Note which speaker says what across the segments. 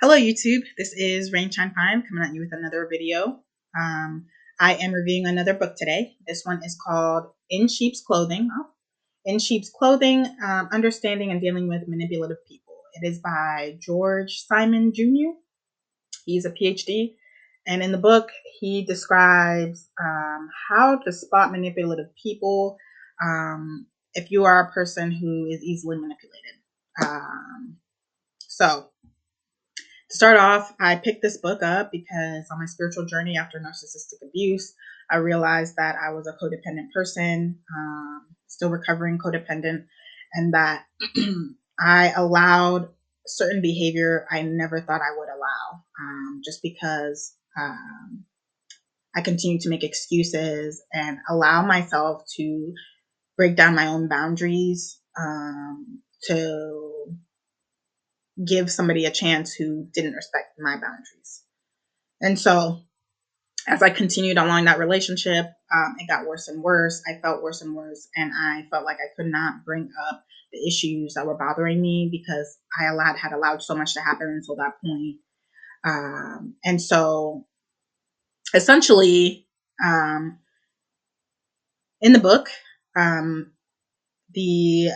Speaker 1: Hello YouTube, this is Rain Shine Prime coming at you with another video. I am reviewing another book today. This one is called In Sheep's Clothing. In Sheep's Clothing, Understanding and Dealing with Manipulative People. It is by George Simon Jr. He's a PhD. And in the book, he describes how to spot manipulative people if you are a person who is easily manipulated. So to start off, I picked this book up because on my spiritual journey after narcissistic abuse, I realized that I was a codependent person, still recovering codependent, and that I allowed certain behavior I never thought I would allow, just because I continued to make excuses and allow myself to break down my own boundaries, to give somebody a chance who didn't respect my boundaries. And so as I continued along that relationship, it got worse and worse. I felt worse and worse, and I felt like I could not bring up the issues that were bothering me because I had allowed so much to happen until that point. And so essentially, in the book, the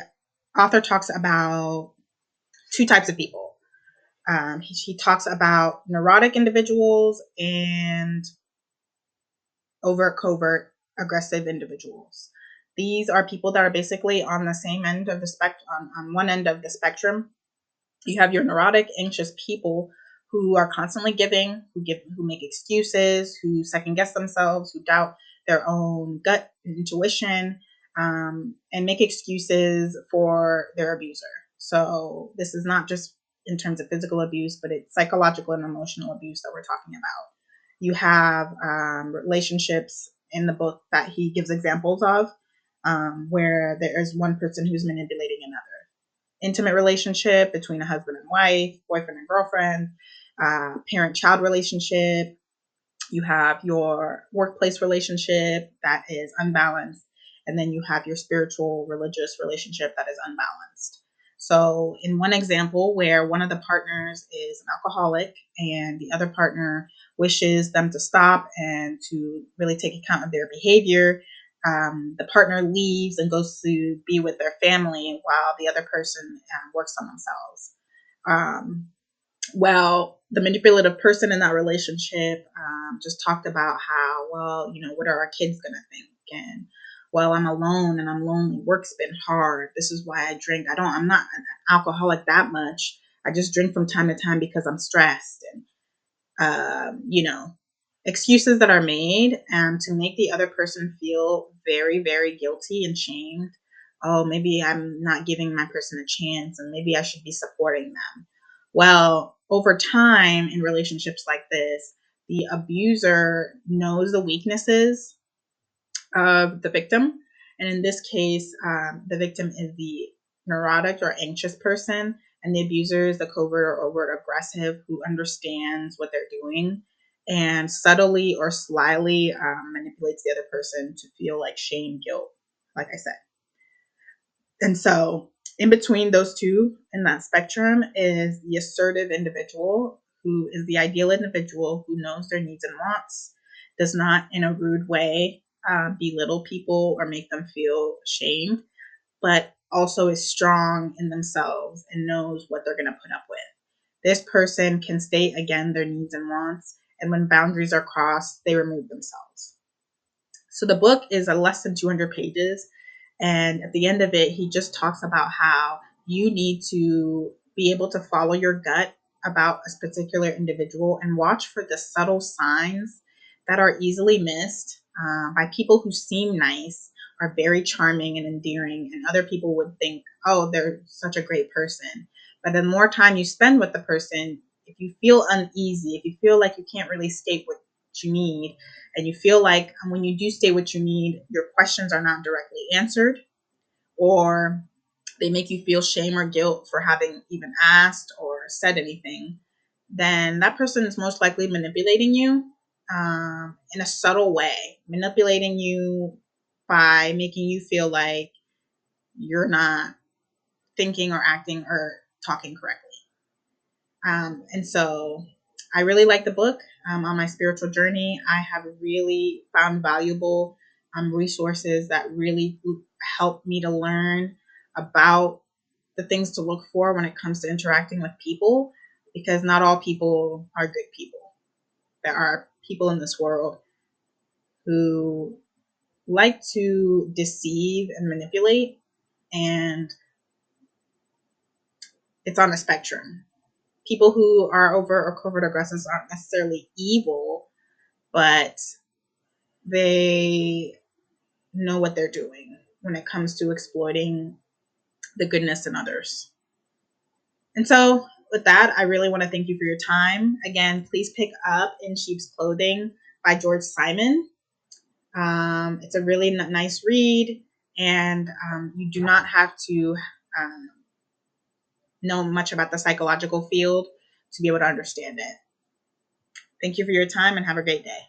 Speaker 1: author talks about two types of people. He talks about neurotic individuals and overt, covert, aggressive individuals. These are people that are basically on the same end of the spectrum, on one end of the spectrum. You have your neurotic, anxious people who are constantly giving, who make excuses, who second guess themselves, who doubt their own gut intuition, and make excuses for their abuser. So this is not just in terms of physical abuse, but it's psychological and emotional abuse that we're talking about. You have relationships in the book that he gives examples of, where there is one person who's manipulating another. Intimate relationship between a husband and wife, boyfriend and girlfriend, parent-child relationship. You have your workplace relationship that is unbalanced, and then you have your spiritual religious relationship that is unbalanced. So in one example where one of the partners is an alcoholic and the other partner wishes them to stop and to really take account of their behavior, the partner leaves and goes to be with their family while the other person works on themselves. Well, the manipulative person in that relationship just talked about how, well, what are our kids going to think? And, well, I'm alone and I'm lonely. Work's been hard. This is why I drink. I'm not an alcoholic that much. I just drink from time to time because I'm stressed. And, excuses that are made to make the other person feel very, very guilty and shamed. Oh, maybe I'm not giving my person a chance and maybe I should be supporting them. Well, over time in relationships like this, the abuser knows the weaknesses of the victim. And in this case, the victim is the neurotic or anxious person, and the abuser is the covert or overt aggressive who understands what they're doing and subtly or slyly manipulates the other person to feel like shame, guilt, like I said. And so in between those two in that spectrum is the assertive individual, who is the ideal individual who knows their needs and wants, does not in a rude way belittle people or make them feel ashamed, but also is strong in themselves and knows what they're going to put up with. This person can state again their needs and wants, and when boundaries are crossed, they remove themselves. So the book is less than 200 pages. And at the end of it, he just talks about how you need to be able to follow your gut about a particular individual and watch for the subtle signs that are easily missed by people who seem nice, are very charming and endearing, and other people would think, oh, they're such a great person. But the more time you spend with the person, if you feel uneasy, if you feel like you can't really state what you need, and you feel like when you do state what you need, your questions are not directly answered, or they make you feel shame or guilt for having even asked or said anything, then that person is most likely manipulating you in a subtle way, manipulating you by making you feel like you're not thinking or acting or talking correctly. And so I really like the book. On my spiritual journey, I have really found valuable resources that really help me to learn about the things to look for when it comes to interacting with people, because not all people are good people. There are people in this world who like to deceive and manipulate, and it's on a spectrum. People who are overt or covert aggressors aren't necessarily evil, but they know what they're doing when it comes to exploiting the goodness in others. And so, with that, I really want to thank you for your time. Again, please pick up In Sheep's Clothing by George Simon. It's a really nice read, and you do not have to um, know much about the psychological field to be able to understand it. Thank you for your time and have a great day.